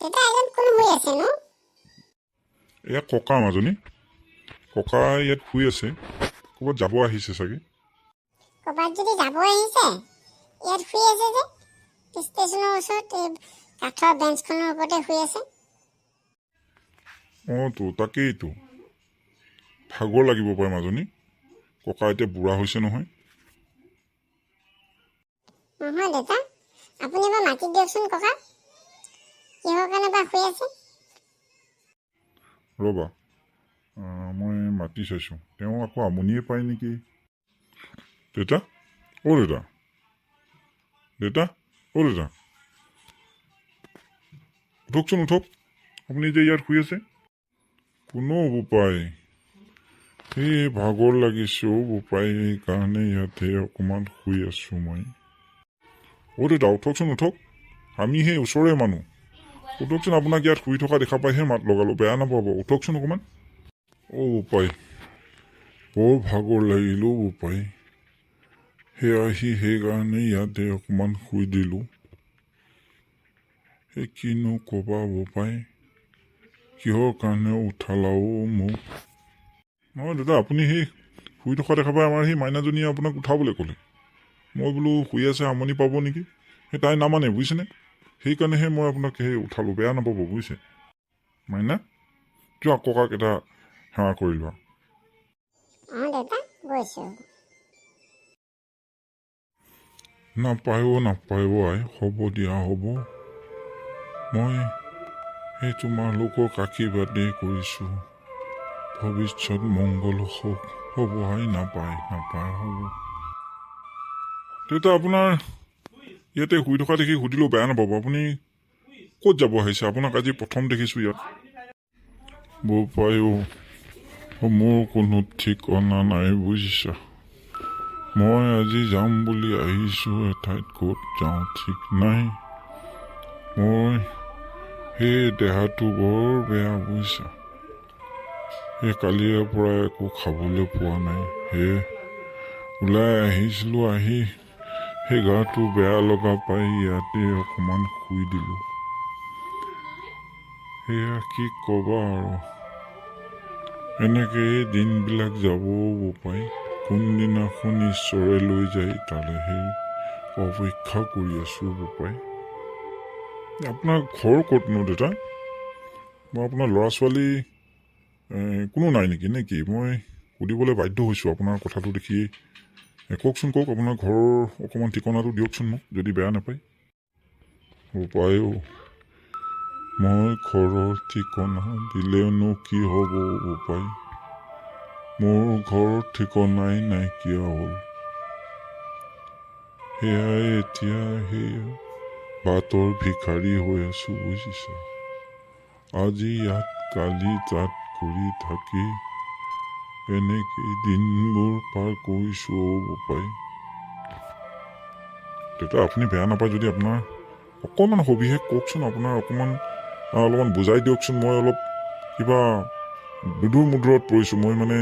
এটা এজন কোন হৈ আছে নো এয়া ককা মাজনী ককা ইয়াত শুই আছে ক'ৰবাত যাব আহিছে চাগে ক'ৰবাত যদি যাব আহিছে ইয়াত শুই আছে যে ষ্টেচনৰ ওচৰত কাঠৰ বেঞ্চখনৰ ওপৰতে শুই আছে তো তাকেইতো ভাগৰ লাগিব পাৰে মাজনী ককা এতিয়া বুঢ়া হৈছে নহয় নহয় দেউতা আপুনি এবাৰ মাতি দিয়কচোন ককা কিহৰ কাৰণে বা শুই আছে ৰ'বা মই মাতি চাইছোঁ তেওঁ আকৌ আমনিয়ে পায় নেকি দেউতা অ' দেউতা দেউতা অ' দেউতা উঠকচোন উঠক আপুনি যে ইয়াত শুই আছে কোনো বোপাই এই ভাগৰ লাগিছে বোপাই সেইকাৰণে ইয়াতে অকণমান শুই আছোঁ মই অ' দেউতা উঠকচোন উঠক আমি সেই ওচৰৰে মানুহ উঠকচোন আপোনাক ইয়াত শুই থকা দেখা পাইহে মাত লগালোঁ বেয়া নাপাব উঠকচোন অকণমান অ' বোপাই বৰ ভাগৰ লাগিল বোপাই সেইকাৰণে ইয়াতে অকণমান শুই দিলোঁ সেই কিনো ক'বা বোপাই কিহৰ কাৰণে উঠালাও মোক নহয় দাদা আপুনি সেই শুই থকা দেখা পাই আমাৰ সেই মাইনাজনীয়ে আপোনাক উঠাবলৈ ক'লে মই বোলো শুই আছে আমনি পাব নেকি সেই তাই নামানে বুজিছেনে সেইকাৰণেহে মই আপোনাক সেই উঠালোঁ বেয়া নাপাব বুজিছে মাইনা যোৱা ককাক এটা সেৱা কৰি লোৱা নাপায় আই হ'ব দিয়া হ'ব মই সেই তোমালোকক আশীৰ্বাদে কৰিছোঁ ভৱিষ্যত মংগল হ'ব আই নাপায় হ'ব দেউতা আপোনাৰ ইয়াতে শুই থকা দেখি সুধিলেও বেয়া নাপাব আপুনি ক'ত যাব আহিছে আপোনাক আজি প্ৰথম দেখিছোঁ ইয়াত বোপাই মোৰ কোনো ঠিকনা নাই বুজিছা মই আজি যাম বুলি আহিছোঁ এঠাইত ক'ত যাওঁ ঠিক নাই মই সেই দেহাটো বৰ বেয়া বুজিছা সেই কালিৰে পৰা একো খাবলৈ পোৱা নাই সেই ওলাই আহিছিলোঁ আহি সেই গাটো বেয়া লগা পাই ইয়াতে অকণমান শুই দিলোঁ সেয়া কি ক'বা আৰু এনেকৈ দিনবিলাক যাব বোপাই কোনদিনাখন ঈশ্বৰে লৈ যায় তালৈ সেই অপেক্ষা কৰি আছোঁ বোপাই আপোনাৰ ঘৰ ক'তনো দেউতা মই আপোনাৰ ল'ৰা ছোৱালী কোনো নাই নেকি নে কি মই সুধিবলৈ বাধ্য হৈছোঁ আপোনাৰ কথাটো দেখি কওকচোন কওক আপোনাৰ ঘৰৰ অকণমান ঠিকনাটো দিয়কচোন মোক যদি বেয়া নাপায় বোপাই মই ঘৰৰ ঠিকনা দিলেনো কি হ'ব বোপাই মোৰ ঘৰৰ ঠিকনাই নাইকিয়া হ'ল সেয়াই এতিয়া সেয়া বাটৰ ভিখাৰী হৈ আছোঁ বুজিছা আজি ইয়াত কালি তাত কৰি থাকি এনেকেই দিনবোৰ পাৰ কৰিছোঁ বোপাই দেউতা আপুনি বেয়া নাপায় যদি আপোনাৰ অকণমান সবিশেষ কওকচোন আপোনাৰ অলপমান বুজাই দিয়কচোন মই অলপ কিবা বিদুৰ মুদ্ৰত পৰিছোঁ মই মানে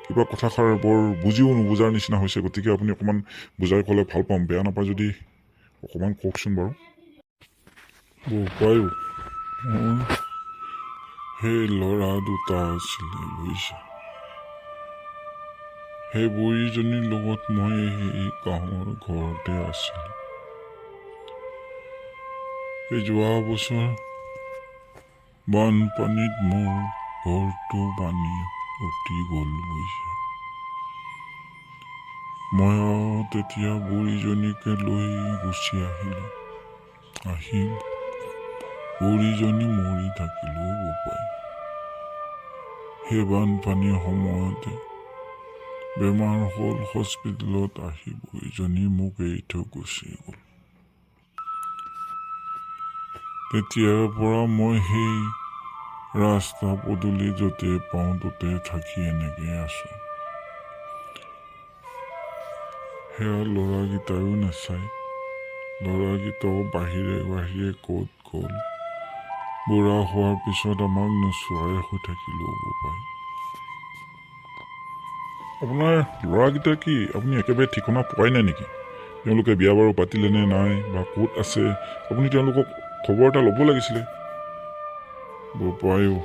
কিবা কথাষাৰ বৰ বুজিও নুবুজাৰ নিচিনা হৈছে গতিকে আপুনি অকণমান বুজাই ক'লে ভাল পাম বেয়া নাপায় যদি অকণমান কওকচোন বাৰু বোপাই সেই ল'ৰা দুটা আছিলে বুজিছা সেই বুঢ়ীজনীৰ লগত মই সেই গাঁৱৰ ঘৰতে আছিলোঁ এই যোৱা বছৰ বানপানীত মোৰ ঘৰটো পানী উটি গ'ল বুজিছা মই আৰু তেতিয়া বুঢ়ীজনীকে লৈ গুচি আহিলোঁ আহি বুঢ়ীজনী মৰি থাকিলোঁ বোপাই সেই বানপানীৰ সময়তে বেমাৰ হ'ল হস্পিটেলত আহি বুঢ়ীজনী মোক এৰি থৈ গুচি গ'ল তেতিয়াৰ পৰা মই সেই ৰাস্তা পদূলি য'তে পাওঁ ত'তে থাকি এনেকৈ আছোঁ সেয়া ল'ৰাকেইটাইও নাচায় ল'ৰাকেইটাও বাহিৰে ক'ত গ'ল বুঢ়া হোৱাৰ পিছত আমাক নোচোৱাই হৈ থাকিলোঁ বোপাই আপোনাৰ ল'ৰাকেইটা কি আপুনি একেবাৰে ঠিকনা পোৱাই নাই নেকি তেওঁলোকে বিয়া বাৰু পাতিলেনে নাই বা ক'ত আছে আপুনি তেওঁলোকক খবৰ এটা ল'ব লাগিছিলে বোপাইও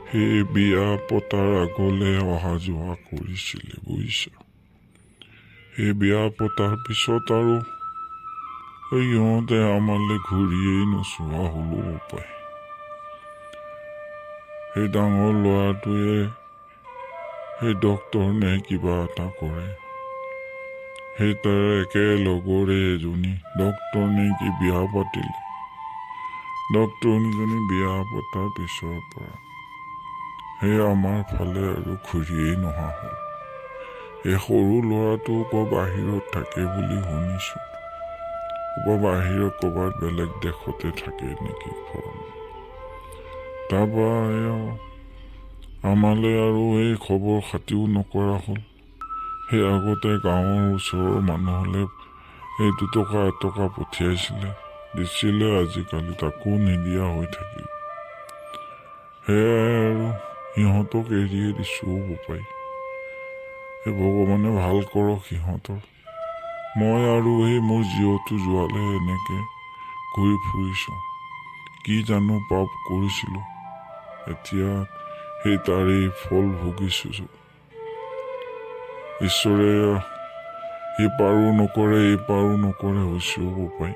সেই বিয়া পতাৰ আগলৈ অহা যোৱা কৰিছিলে বুজিছা। সেই বিয়া পতাৰ পিছত আৰু সিহঁতে আমালৈ ঘূৰিয়েই নোচোৱা হ'লো বোপাই। সেই ডাঙৰ ল'ৰাটোৱে সেই ডক্তৰ নে কিবা এটা কৰে, সেই তাৰ একে লগৰে এজনী ডক্তৰ নে কি বিয়া পাতিলে। ডক্তৰনীজনী বিয়া পতাৰ পিছৰ পৰা সেই আমাৰ ফালে আৰু ঘূৰিয়েই নহা হ'ল। এই সৰু ল'ৰাটো বাহিৰত থাকে বুলি শুনিছোঁ, বাহিৰত ক'ৰবাত বেলেগ দেশতে থাকে নেকি ঘৰ। তাৰপৰা আমালৈ আৰু এই খবৰ খাতিও নকৰা হ'ল। সেই আগতে গাঁৱৰ ওচৰৰ মানুহলৈ এই 2 টকা 1 টকা পঠিয়াইছিলে, দিছিলে, আজিকালি তাকো নিদিয়া হৈ থাকিল। সেয়াই আৰু সিহঁতক এৰিয়ে দিছোঁ বোপাই। সেই ভগৱানে ভাল কৰক সিহঁতৰ। মই আৰু সেই মোৰ জীৱটো যোৱালে এনেকৈ ঘূৰি ফুৰিছোঁ, কি জানো পাপ কৰিছিলোঁ, এতিয়া সেই তাৰেই ফল ভুগিছোঁ। ঈশ্বৰে সিপাৰো নকৰে এইপাৰো নকৰে হৈছোঁ বোপাই।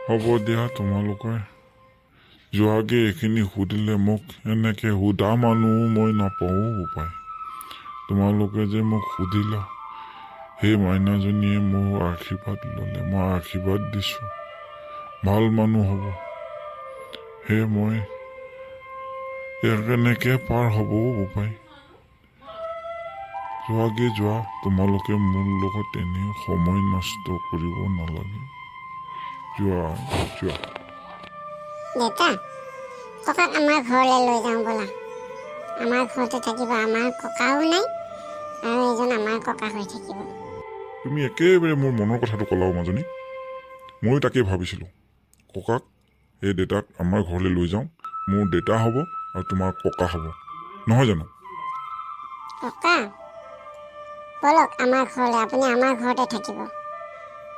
হ'ব দিয়া, তোমালোকে যোৱাগে এইখিনি সুধিলে মোক এনেকৈ সোধা মানুহো মই নাপাওঁ বোপাই। তোমালোকে যে মোক সুধিলা, সেই মাইনাজনীয়ে মোৰ আশীৰ্বাদ ল'লে, মই আশীৰ্বাদ দিছোঁ ভাল মানুহ হ'ব। সেই মই কেনেকৈ পাৰ হ'ব বোপাই। যোৱাগে যোৱা, তোমালোকে মোৰ লগত এনেই সময় নষ্ট কৰিব নালাগে। যোৱা যোৱা। দেউতা, ককাক আমাৰ ঘৰলৈ লৈ যাওঁ ব'লা। আমাৰ ঘৰতে থাকিব, আমাৰ ককাও নাই আৰু এজন আমাৰ ককা হৈ থাকিব। তুমি একেবাৰে মোৰ মনৰ কথাটো ক'লাও মাজনী। ময়ো তাকেই ভাবিছিলোঁ, ককাক এই দেউতাক আমাৰ ঘৰলৈ লৈ যাওঁ, মোৰ দেউতা হ'ব আৰু তোমাৰ ককা হ'ব, নহয় জানো? ককা ব'লক আমাৰ ঘৰলৈ, আপুনি আমাৰ ঘৰতে থাকিব।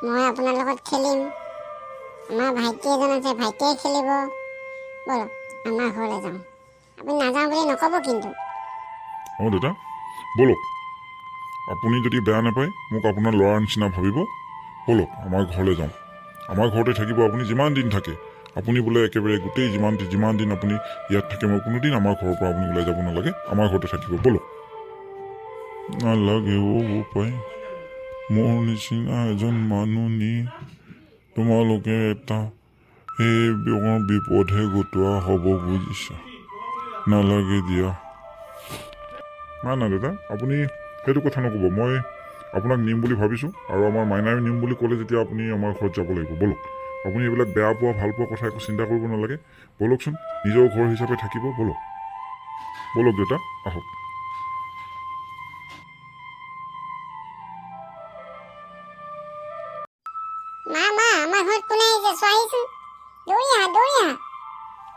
মই আপোনাৰ লগত খেলিম, আমাৰ ভাইটি এজন আছে, ভাইটিয়ে খেলিব। ব'লক আমাৰ ঘৰলৈ যাওঁ, আপুনি নাযাওঁ বুলি নক'ব কিন্তু। অঁ দেউতা ব'লক, আপুনি যদি বেয়া নাপায়, মোক আপোনাৰ ল'ৰাৰ নিচিনা ভাবিব, ব'লক আমাৰ ঘৰলৈ যাওঁ। আমাৰ ঘৰতে থাকিব আপুনি যিমান দিন থাকে। আপুনি বোলে একেবাৰে গোটেই যিমান দিন আপুনি ইয়াত থাকে, মই কোনোদিন আমাৰ ঘৰৰ পৰা আপুনি ওলাই যাব নালাগে, আমাৰ ঘৰতে থাকিব, ব'লক। নালাগে বোপাই, মোৰ নিচিনা এজন মানুহ নি তোমালোকে এটা সেই বিপদহে গোটোৱা হ'ব বুজিছা। নালাগে দিয়া। নাই দাদা, আপুনি সেইটো কথা নক'ব। মই আপোনাক নিম বুলি ভাবিছোঁ, আৰু আমাৰ মাইনায়ো নিম বুলি ক'লে যেতিয়া আপুনি আমাৰ ঘৰত যাব লাগিব। ব'লক, আপুনি এইবিলাক বেয়া পোৱা ভাল পোৱা কথা একো চিন্তা কৰিব নালাগে। ব'লকচোন, নিজৰ ঘৰ হিচাপে থাকিব। ব'লক ব'লক দেউতা, আহক। মা আমাৰ ঘৰত কোনে আহিছে চোৱাহিচোন, দৌৰি আহা দৌৰি আহা।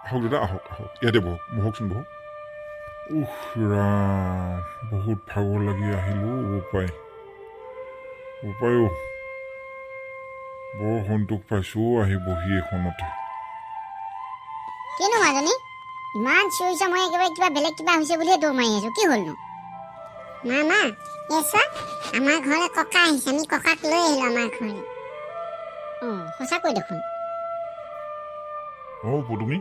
আহক দাদা, আহক আহক, ইয়াতে বহকচোন বহক। ৰাম, বহুত ভাগৰ লাগি আহিলোঁ বোপাই। বোপাইও বৰ সন্তোষ পাইছোঁ আহি বহি এখনতে। কিনো মাজনী ইমান চিঞৰিছা, মই একেবাৰে কিবা বেলেগ কিবা হৈছে বুলিহে দৌৰ মাৰি আহিছোঁ, কি হ'লনো? মা এই চোৱা, আমাৰ ঘৰলৈ ককা আহিছে, আমি ককাক লৈ আহিলোঁ আমাৰ ঘৰলৈ। অঁ সঁচাকৈ দেখোন। অঁ পদুমী,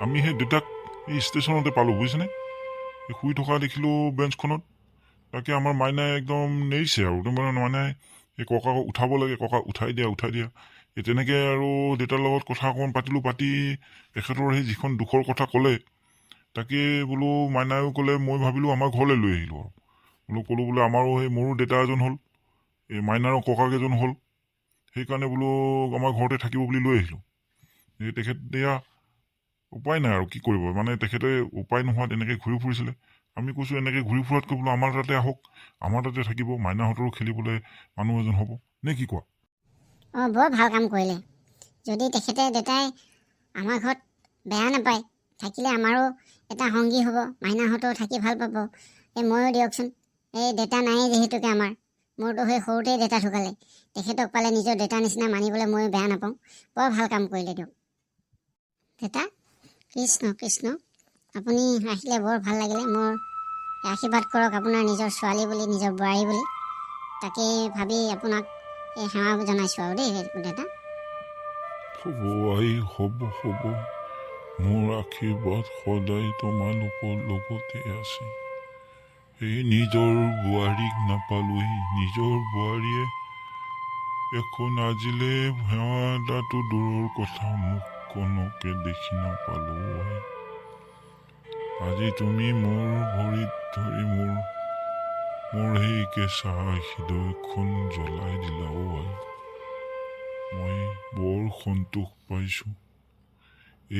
আমি সেই দেউতাক এই ষ্টেচনতে পালোঁ বুজিছেনে। এই শুই থকা দেখিলোঁ বেঞ্চখনত, তাকে আমাৰ মাইনাই একদম নেৰিছে আৰু মাইনাই এই ককাক উঠাব লাগে, ককাক উঠাই দিয়া। এই তেনেকৈ আৰু দেউতাৰ লগত কথা অকণমান পাতিলোঁ, পাতি তেখেতৰ সেই যিখন দুখৰ কথা ক'লে, তাকে বোলো মাইনায়ো ক'লে, মই ভাবিলোঁ আমাৰ ঘৰলৈ লৈ আহিলোঁ আৰু ক'লোঁ বোলে আমাৰো সেই মোৰো দেউতা এজন হ'ল, এই মাইনাৰো ককাক এজন হ'ল, সেইকাৰণে বোলো আমাৰ ঘৰতে থাকিব বুলি লৈ আহিলোঁ। এই তেখেত এয়া উপায় নাই আৰু কি কৰিব, তেখেতে উপায় নোহোৱাত এনেকৈ ঘূৰি ফুৰিছিলে। আমি কৈছোঁ এনেকৈ ঘূৰি ফুৰাতকৈ বোলো আমাৰ তাতে আহক, আমাৰ তাতে থাকিব, মাইনাহঁতৰো খেলিবলৈ মানুহ এজন হ'ব, নে কি কোৱা? অঁ বৰ ভাল কাম কৰিলে। যদি দেউতাই আমাৰ ঘৰত বেয়া নাপায়, থাকিলে আমাৰো এটা সংগী হ'ব, মাইনাহঁতেও থাকি ভাল পাব। এই ময়ো দিয়কচোন, এই দেউতা নায়েই যিহেতুকে মোৰতো সেই সৰুতেই দেউতা ঢুকালে, তেখেতক পালে নিজৰ দেউতাৰ নিচিনা মানিবলৈ ময়ো বেয়া নাপাওঁ। বৰ ভাল কাম কৰিলে দিয়ক। দেউতা কৃষ্ণ কৃষ্ণ, আপুনি আহিলে বৰ ভাল লাগিলে। মোৰ আশীৰ্বাদ কৰক আপোনাৰ নিজৰ ছোৱালী বুলি, নিজৰ বোৱাৰী বুলি, তাকে ভাবি আপোনাক এই সেৱা জনাইছোঁ আৰু দেই দেউতা। হ'ব আই, হ'ব হ'ব। মোৰ আশীৰ্বাদ সদায় তোমালোকৰ লগতে আছে। এই নিজৰ বোৱাৰীক নাপালোহি, নিজৰ বোৱাৰীয়ে এখন আজিলে সেৱা এটাটো দূৰৰ কথা, মোক কনকে দেখি নাপালো আই। আজি তুমি মোৰ ভৰিত ধৰি মোৰ সেই কেঁচা হৃদয়খন জ্বলাই দিলা অ আই। মই বৰ সন্তোষ পাইছোঁ।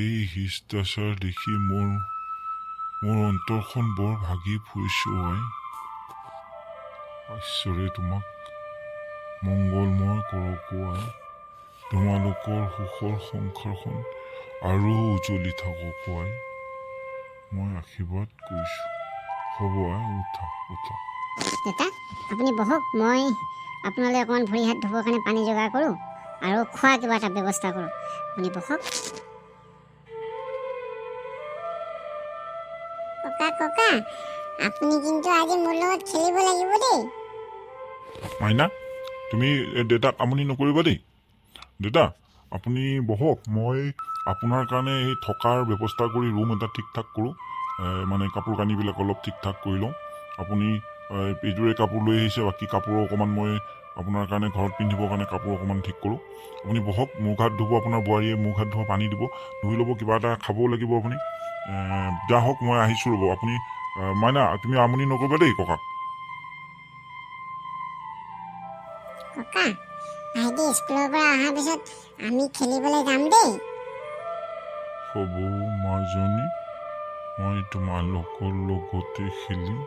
এই শিষ্টাচাৰ দেখি মোৰ অন্তৰখন বৰ ভাগি ফুৰিছোঁ আই। ঈশ্বৰে তোমাক মংগলময় কৰক আই। তোমালোকৰ সুখৰ সংসাৰখন আৰু উজ্বলি থাকক আই। মই আশীৰ্বাদ কৰিছোঁ। হ'ব আই, উঠা উঠা। দেউতা আপুনি বহক, মই আপোনালৈ অকণমান ভৰি হাত ধুবৰ কাৰণে পানী যোগাৰ কৰোঁ আৰু খোৱা কিবা এটা ব্যৱস্থা কৰোঁ। আপুনি বহক। ককা ককা, আপুনি কিন্তু আজি মোৰ লগত খেলিব লাগিব দেই। মাইনা, তুমি দেউতাক আমনি নকৰিবা দেই। দেউতা আপুনি বহক, মই আপোনাৰ কাৰণে এই থকাৰ ব্যৱস্থা কৰি ৰুম এটা ঠিক ঠাক কৰোঁ। মানে কাপোৰ কানিবিলাক অলপ ঠিক ঠাক কৰি লওঁ। আপুনি এইযোৰে কাপোৰ লৈ আহিছে, বাকী কাপোৰ অকণমান মই আপোনাৰ কাৰণে ঘৰত পিন্ধিবৰ কাৰণে কাপোৰ অকণমান ঠিক কৰোঁ। আপুনি বহক, মুখ হাত ধুব, আপোনাৰ বোৱাৰীয়ে মুখ হাত ধুব, পানী দিব, ধুই ল'ব, কিবা এটা খাবও লাগিব আপুনি। যা হওক, মই আহিছোঁ ৰ'ব। আপুনি মাইনা, তুমি আমনি নকৰিবা দেই ককাক। ককা, ভাইটি স্কুলৰ পৰা অহাৰ পিছত আমি খেলিবলৈ যাম দেই। হ'ব মাজনী, মই তোমালোকৰ লগতে খেলিম।